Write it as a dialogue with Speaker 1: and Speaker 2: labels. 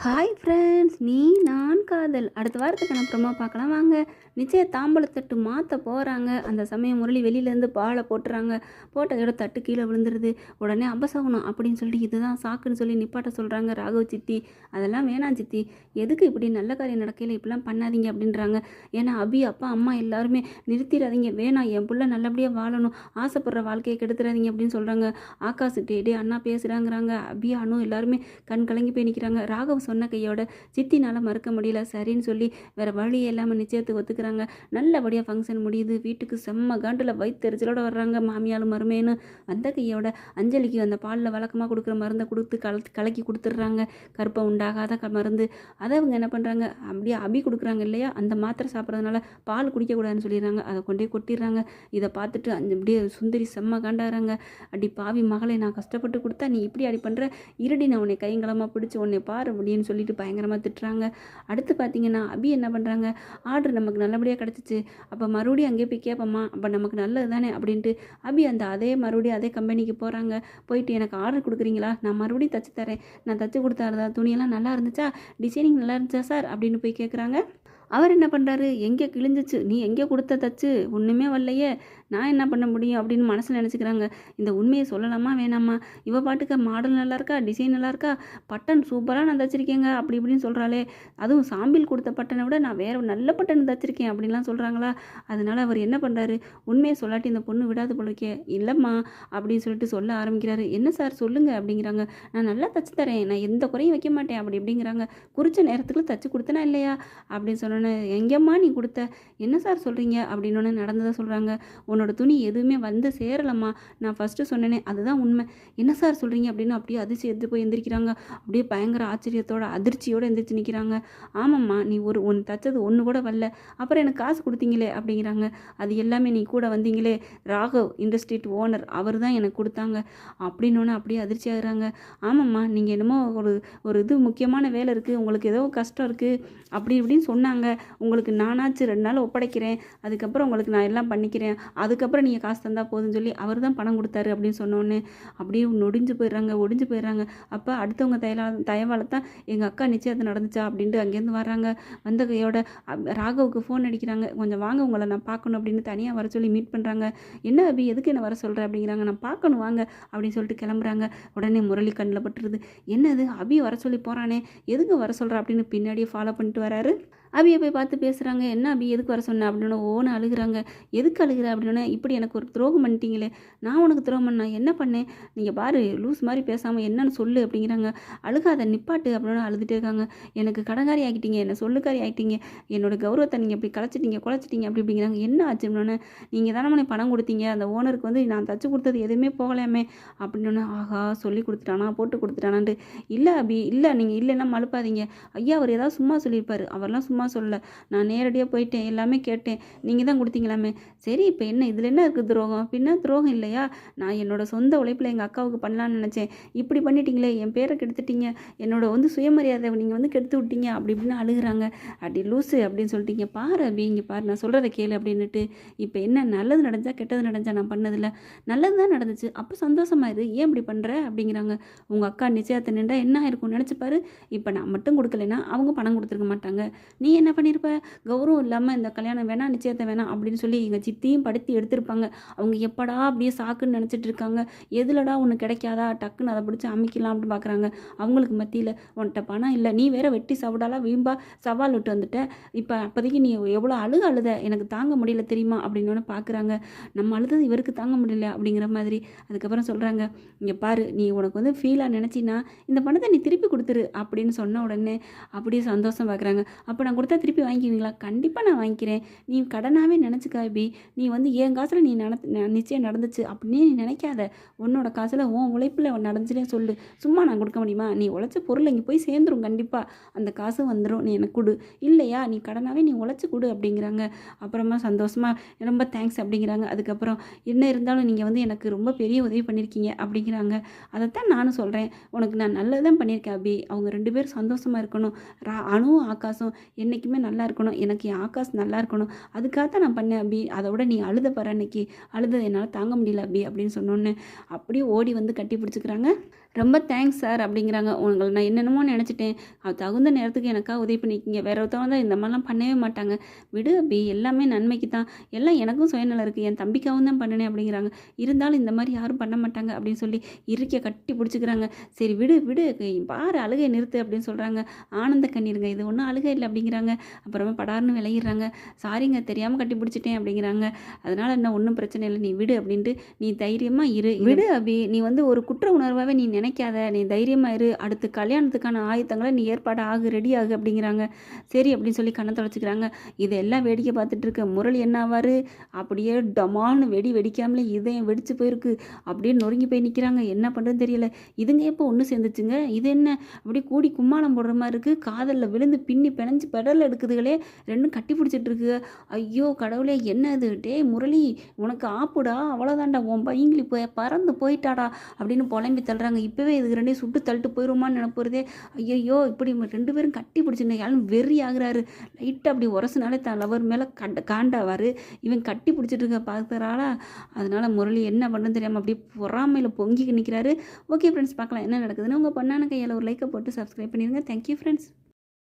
Speaker 1: Hi friends, நீ நான் காதல் அடுத்த வாரத்துக்கான ப்ரோமோ பார்க்கலாம் வாங்க. நிச்சய தாம்பூலத்தட்டு மாற்ற போகிறாங்க. அந்த சமயம் முரளி வெளியிலேருந்து பாலை போட்டுறாங்க. போட்டதோட தட்டு கீழே விழுந்துருது. உடனே அபசகுனம் அப்படின்னு சொல்லிட்டு இதுதான் சாக்குன்னு சொல்லி நிப்பாட்ட சொல்கிறாங்க ராகவ் சித்தி. அதெல்லாம் வேணாம் சித்தி, எதுக்கு இப்படி நல்ல காரியம் நடக்கையில் இப்படிலாம் பண்ணாதீங்க அப்படின்றாங்க. ஏன்னா அபி அப்பா அம்மா எல்லாருமே நிறுத்திடாதீங்க, வேணாம் என் பிள்ளை நல்லபடியாக வாழணும், ஆசைப்படுற வாழ்க்கையை கெடுத்துடாதீங்க அப்படின்னு சொல்கிறாங்க. ஆகாஷ் டே அண்ணா பேசுகிறாங்கிறாங்க. அபி அனு எல்லாருமே கண் கலங்கி போய் நிற்கிறாங்க. ராகவ் சொன்ன கையோட சித்தினால் மறுக்க முடியல. சரின்னு சொல்லி வேறு வழியே இல்லாமல் நிச்சயத்துக்கு ஒத்துக்கிறாங்க. நல்லபடியாக ஃபங்க்ஷன் முடியுது. வீட்டுக்கு செம்ம காண்டில் வயிற்றுச்சலோட வர்றாங்க மாமியாலும் மருமேன்னு. அந்த கையோட அஞ்சலிக்கு அந்த பாலில் வழக்கமாக கொடுக்குற மருந்தை கொடுத்து கலக்கி கொடுத்துட்றாங்க. கருப்பை உண்டாகாத மருந்து. அதை அவங்க என்ன பண்ணுறாங்க, அப்படியே அபி கொடுக்குறாங்க இல்லையா, அந்த மாத்திரை சாப்பிட்றதுனால பால் குடிக்கக்கூடாதுன்னு சொல்லிடுறாங்க. அதை கொண்டே கொட்டிடுறாங்க. இதை பார்த்துட்டு அப்படியே சுந்தரி செம்ம காண்டாகிறாங்க. அடி பாவி மகளை, நான் கஷ்டப்பட்டு கொடுத்தா நீ இப்படி அடி பண்ணுற, இருடி நான் உன்னை கைங்களமாக பிடிச்சி உன்னை பாரு அப்படின்னு சொல்லிட்டு பயங்கரமாக திட்டுறாங்க. அடுத்து பார்த்தீங்கன்னா அபி என்ன பண்ணுறாங்க, ஆர்டர் நமக்கு நல்லபடியாக கிடச்சிச்சு, அப்போ மறுபடியும் அங்கேயே போய் கேட்போம்மா, அப்போ நமக்கு நல்லது தானே அப்படின்ட்டு அபி மறுபடியும் அதே கம்பெனிக்கு போகிறாங்க. போயிட்டு எனக்கு ஆர்டர் கொடுக்குறீங்களா, நான் மறுபடியும் தச்சு தரேன், நான் தச்சு கொடுத்தாருதா துணியெல்லாம் நல்லா இருந்துச்சா, டிசைனிங் நல்லா இருந்துச்சா சார் அப்படின்னு போய் கேட்குறாங்க. அவர் என்ன பண்ணுறாரு, எங்கே கிழிஞ்சிச்சு, நீ எங்கே கொடுத்த தச்சு ஒன்றுமே வரலையே, நான் என்ன பண்ண முடியும் அப்படின்னு மனசில் நினச்சிக்கிறாங்க. இந்த உண்மையை சொல்லலாமா வேணாமா, இவ பாட்டுக்க மாடல் நல்லா இருக்கா, டிசைன் நல்லா இருக்கா, பட்டன் சூப்பராக நான் தச்சிருக்கேங்க அப்படி இப்படின்னு சொல்கிறாளே, அதுவும் சாம்பிள் கொடுத்த பட்டனை விட நான் வேறு நல்ல பட்டன் தச்சிருக்கேன் அப்படின்லாம் சொல்கிறாங்களா. அதனால் அவர் என்ன பண்ணுறாரு, உண்மையை சொல்லாட்டி இந்த பொண்ணு விடாது போல இருக்கே, இல்லைம்மா அப்படின்னு சொல்லிட்டு சொல்ல ஆரம்பிக்கிறாரு. என்ன சார் சொல்லுங்கள் அப்படிங்கிறாங்க. நான் நல்லா தச்சு தரேன், நான் எந்த குறையும் வைக்க மாட்டேன் அப்படி இப்படிங்கிறாங்க. குறித்த நேரத்துக்கு தச்சு கொடுத்தனா இல்லையா அப்படின்னு சொன்னோன்னே, எங்கேம்மா நீ கொடுத்த, என்ன சார் சொல்கிறீங்க அப்படின்னு நடந்ததை சொல்கிறாங்க. உன்னோட துணி எதுவுமே வந்து சேரலம்மா, நான் ஃபஸ்ட்டு சொன்னேனே அதுதான் உண்மை, என்ன சார் சொல்கிறீங்க அப்படின்னு அப்படியே அதிர்ச்சி எடுத்து போய் எந்திரிக்கிறாங்க. அப்படியே பயங்கர ஆச்சரியத்தோட அதிர்ச்சியோடு எந்திரிச்சு நிற்கிறாங்க. ஆமாம்மா, நீ ஒன்று தச்சது ஒன்று கூட வரல, அப்புறம் எனக்கு காசு கொடுத்தீங்களே அப்படிங்கிறாங்க. அது எல்லாமே நீ கூட வந்தீங்களே ராகவ் இண்டஸ்ட்ரீட் ஓனர், அவர் தான் எனக்கு கொடுத்தாங்க அப்படின்னோன்னு அப்படியே அதிர்ச்சி ஆகுறாங்க. ஆமாம்மா, நீங்கள் என்னமோ ஒரு இது முக்கியமான வேலை இருக்குது, உங்களுக்கு ஏதோ கஷ்டம் இருக்குது அப்படி இப்படின்னு சொன்னாங்க, உங்களுக்கு நானாச்சு 2 நாள் ஒப்படைக்கிறேன், அதுக்கப்புறம் உங்களுக்கு நான் எல்லாம் பண்ணிக்கிறேன், அதுக்கப்புறம் நீங்கள் காசு தந்தால் போதுன்னு சொல்லி அவர் தான் பணம் கொடுத்தாரு அப்படின்னு சொன்னோன்னே அப்படியே ஒடிஞ்சு போயிடுறாங்க. அப்போ அடுத்தவங்க தயவால் தான் எங்கள் அக்கா நிச்சயத்தை நடந்துச்சா அப்படின்ட்டு அங்கேருந்து வர்றாங்க. வந்த கையோட ராகவுக்கு ஃபோன் அடிக்கிறாங்க. கொஞ்சம் வாங்க, உங்களை நான் பார்க்கணும் அப்படின்னு தனியாக வர சொல்லி மீட் பண்ணுறாங்க. என்ன அபி, எதுக்கு என்ன வர சொல்கிறேன் அப்படிங்கிறாங்க. நான் பார்க்கணும் வாங்க அப்படின்னு சொல்லிட்டு கிளம்புறாங்க. உடனே முரளி கண்ணில் பட்டுருது. என்னது அபி வர சொல்லி போகிறானே, எதுக்கு வர சொல்கிற அப்படின்னு பின்னாடியே ஃபாலோ பண்ணிட்டு வராரு. அபியை போய் பார்த்து பேசுகிறாங்க. என்ன அபி, எதுக்கு வர சொன்னேன் அப்படின்னு ஓன்னு அழுகிறாங்க. எதுக்கு அழுகிற அப்படின்னா, இப்படி எனக்கு ஒரு துரோகம் பண்ணிட்டீங்களே, நான் உனக்கு துரோகம் பண்ண என்ன பண்ணேன், நீங்கள் பாரு லூஸ் மாதிரி பேசாமல் என்னன்னு சொல்லு அப்படிங்கிறாங்க. அழுகாத நிப்பாட்டு அப்படின்னு அழுதுகிட்டே இருக்காங்க. எனக்கு கடங்காரி ஆகிட்டீங்க, என்னை சொல்லுக்காரி ஆகிட்டீங்க, என்னோட கௌரவத்தை நீங்கள் இப்படி குலைச்சிட்டீங்க அப்படி அப்படிங்கிறாங்க. என்ன ஆச்சு அப்படின்னா, நீங்கள் தானே பணம் கொடுத்தீங்க, அந்த ஓனருக்கு வந்து நான் தச்சு கொடுத்தது எதுவுமே போகலாமே அப்படின்னு. ஆஹா, சொல்லி கொடுத்துட்டானா, போட்டு கொடுத்துட்டானான்ட்டு. இல்லை அபி, இல்லை நீங்கள் இல்லைன்னா மழுப்பாதீங்க, ஐயா அவர் ஏதாவது சும்மா சொல்லியிருப்பார், அவர்லாம் சும்மா சொல்லலை, நான் நேரடியாக போயிட்டேன், எல்லாமே கேட்டேன், நீங்கள் தான் கொடுத்தீங்களாமே. சரி இப்போ என்ன இதில் என்ன இருக்குது துரோகம், பின்ன துரோகம் இல்லையா, நான் என்னோட சொந்த உழைப்பில் எங்கள் அக்காவுக்கு பண்ணலான்னு நினச்சேன், இப்படி பண்ணிட்டீங்களே, என் பேரை கெடுத்துட்டீங்க, என்னோட வந்து சுயமரியாதை நீங்கள் வந்து கெடுத்து விட்டீங்க அப்படி இப்படின்னு அழுகுறாங்க. அப்படி லூஸு அப்படின்னு சொல்லிட்டீங்க, பாரு அப்படி இங்கே பாரு, நான் சொல்கிறத கேளு அப்படின்னுட்டு. இப்போ என்ன நல்லது நடந்தா கெட்டது நடந்தா, நான் பண்ணதில்லை, நல்லது தான் நடந்துச்சு, அப்போ சந்தோஷமாயிரு, ஏன் இப்படி பண்ணுற அப்படிங்கிறாங்க. உங்கள் அக்கா நிச்சயத்தை நின்றா என்ன ஆயிருக்கும்னு நினச்சிப்பாரு, இப்போ நான் மட்டும் கொடுக்கலைன்னா அவங்க பணம் கொடுத்துருக்க மாட்டாங்க, நீ என்ன பண்ணியிருப்ப, கௌரவம் இல்லாமல் இந்த கல்யாணம் வேணாம், நிச்சயத்தை வேணாம் அப்படின்னு சொல்லி எங்கள் சித்தியும் படுத்தி எடுத்திருப்பாங்க. அவங்க எப்படா அப்படியே சாக்குன்னு நினச்சிட்டு இருக்காங்க, எதுலடா ஒன்று கிடைக்காதா டக்குன்னு அதை பிடிச்சி அமைக்கலாம் அப்படின்னு பார்க்குறாங்க. அவங்களுக்கு மத்தியில் உன்கிட்ட பணம் இல்லை, நீ வேற வெட்டி சவடாலாம் வீம்பா சவால் விட்டு வந்துட்ட, இப்போ அப்போதைக்கு நீ எவ்வளோ அழுத எனக்கு தாங்க முடியல தெரியுமா அப்படின்னு பார்க்குறாங்க. நம்ம அழுதது இவருக்கு தாங்க முடியல அப்படிங்கிற மாதிரி. அதுக்கப்புறம் சொல்கிறாங்க, இங்கே பாரு, நீ உனக்கு வந்து ஃபீலாக நினச்சின்னா இந்த பணத்தை நீ திருப்பி கொடுத்துரு அப்படின்னு சொன்ன உடனே அப்படியே சந்தோஷம் பார்க்குறாங்க. அப்போ நான் கொடுத்தா திருப்பி வாங்கிக்குவீங்களா, கண்டிப்பாக நான் வாங்கிக்கிறேன், நீ கடனாகவே நினச்சிக்கா அபி, நீ வந்து என் காசில் நீ நிச்சயம் நடந்துச்சு அப்படின்னு நீ நினைக்காத, உன்னோட காசில் உன் உழைப்பில் நடந்துச்சுனே சொல்லு, சும்மா நான் கொடுக்க முடியுமா, நீ உழைச்ச பொருள் இங்கே போய் சேர்ந்துடும், கண்டிப்பாக அந்த காசு வந்துடும், நீ எனக்கு கொடு, இல்லையா நீ கடனாகவே நீ உழைச்சி கொடு அப்படிங்கிறாங்க. அப்புறமா சந்தோஷமாக ரொம்ப தேங்க்ஸ் அப்படிங்கிறாங்க. அதுக்கப்புறம் என்ன இருந்தாலும் நீங்கள் வந்து எனக்கு ரொம்ப பெரிய உதவி பண்ணியிருக்கீங்க அப்படிங்கிறாங்க. அதைத்தான் நானும் சொல்கிறேன், உனக்கு நான் நல்லது தான் பண்ணியிருக்கேன் அபி, அவங்க 2 பேரும் சந்தோஷமாக இருக்கணும், அணுவும் ஆகாசும் என்றைக்குமே நல்லா இருக்கணும், எனக்கு என் ஆகாஷ் நல்லா இருக்கணும், அதுக்காகத்தான் நான் பண்ணேன் அபி, அதை விட நீ அழுத பாரு, அன்னைக்கு அழுதது என்னால் தாங்க முடியல அபி அப்படின்னு சொன்னோன்னே அப்படியே ஓடி வந்து கட்டி பிடிச்சிக்கிறாங்க. ரொம்ப தேங்க்ஸ் சார் அப்படிங்கிறாங்க. உங்கள நான் என்னென்னமோ நினச்சிட்டேன். தகுந்த நேரத்துக்கு எனக்காக உதவி பண்ணியிருக்கீங்க. வேற ஒருத்தவங்க தான் இந்த மாதிரிலாம் பண்ணவே மாட்டாங்க. விடு அபி, எல்லாமே நன்மைக்கு தான். எல்லாம் எனக்கும் சுயநலம் இருக்குது. என் தம்பிக்காகவும் தான் பண்ணினேன் அப்படிங்கிறாங்க. இருந்தாலும் இந்த மாதிரி யாரும் பண்ண மாட்டாங்க அப்படின்னு சொல்லி இறுக்கிய கட்டி பிடிச்சிக்கிறாங்க. சரி விடு விடு, பாரு அழுகை நிறுத்து அப்படின்னு சொல்கிறாங்க. ஆனந்த கண்ணீருங்க, இது ஒன்றும் அழுகை இல்லை அப்படிங்கிறாங்க. அப்புறமா படார்னு விளையிடுறாங்க. சாரிங்க, தெரியாமல் கட்டி பிடிச்சிட்டேன் அப்படிங்கிறாங்க. அதனால் என்ன, ஒன்றும் பிரச்சனை இல்லை, நீ விடு அப்படின்ட்டு நீ தைரியமாக இரு. விடு அபி, நீ வந்து ஒரு குற்ற உணர்வாகவே நீ நினைக்காத, நீ தைரியமாக இரு. அடுத்து கல்யாணத்துக்கான ஆயத்தங்களை நீ ஏற்பாடு ஆகு, ரெடி ஆகு அப்படிங்கிறாங்க. சரி அப்படின்னு சொல்லி கண்ணை தொலைச்சிக்கிறாங்க. இதெல்லாம் வேடிக்கை பார்த்துட்டு இருக்க முரளி என்ன ஆவார், அப்படியே டமான்னு வெடிக்காமலே இதயம் வெடிச்சு போயிருக்கு. அப்படியே நொறுங்கி போய் நிற்கிறாங்க. என்ன பண்ணுறதுன்னு தெரியல. இதுங்க எப்போ ஒன்று சேர்ந்துச்சுங்க, இது என்ன அப்படியே கூடி கும்மாளம் போடுற மாதிரி இருக்குது. காதலில் விழுந்து பின்னி பிணைஞ்சு பெடல் எடுக்குதுகளே, ரெண்டும் கட்டி பிடிச்சிட்டு இருக்கு. ஐயோ கடவுளே, என்ன இது, டே முரளி உனக்கு ஆப்புடா, அவ்வளோதான்டா, உன் பையங்களி பறந்து போயிட்டாடா அப்படின்னு புலம்பி தள்ளுறாங்க. இப்போவே இதுக்கு ரெண்டையும் சுட்டு தள்ளிட்டு போயிடுமான்னு நினைப்போதே. ஐயோ, இப்படி 2 பேரும் கட்டி பிடிச்சிருந்த யாரும் வெறி ஆகுறாரு. லைட்டாக அப்படி உரசுனாலே தான் லவர் மேலே காண்டாவார். இவன் கட்டி பிடிச்சிட்டு இருக்க பார்க்குறாளா. அதனால் முரளி என்ன பண்ணுன்னு தெரியாமல் அப்படியே பொறாமையில் பொங்கி நிற்கிறாரு. ஓகே ஃப்ரெண்ட்ஸ், பார்க்கலாம் என்ன நடக்குதுன்னு. உங்கள் பொண்ணான கையில் ஒரு லைக்கை போட்டு சப்ஸ்கிரைப் பண்ணிடுங்க. Thank you friends.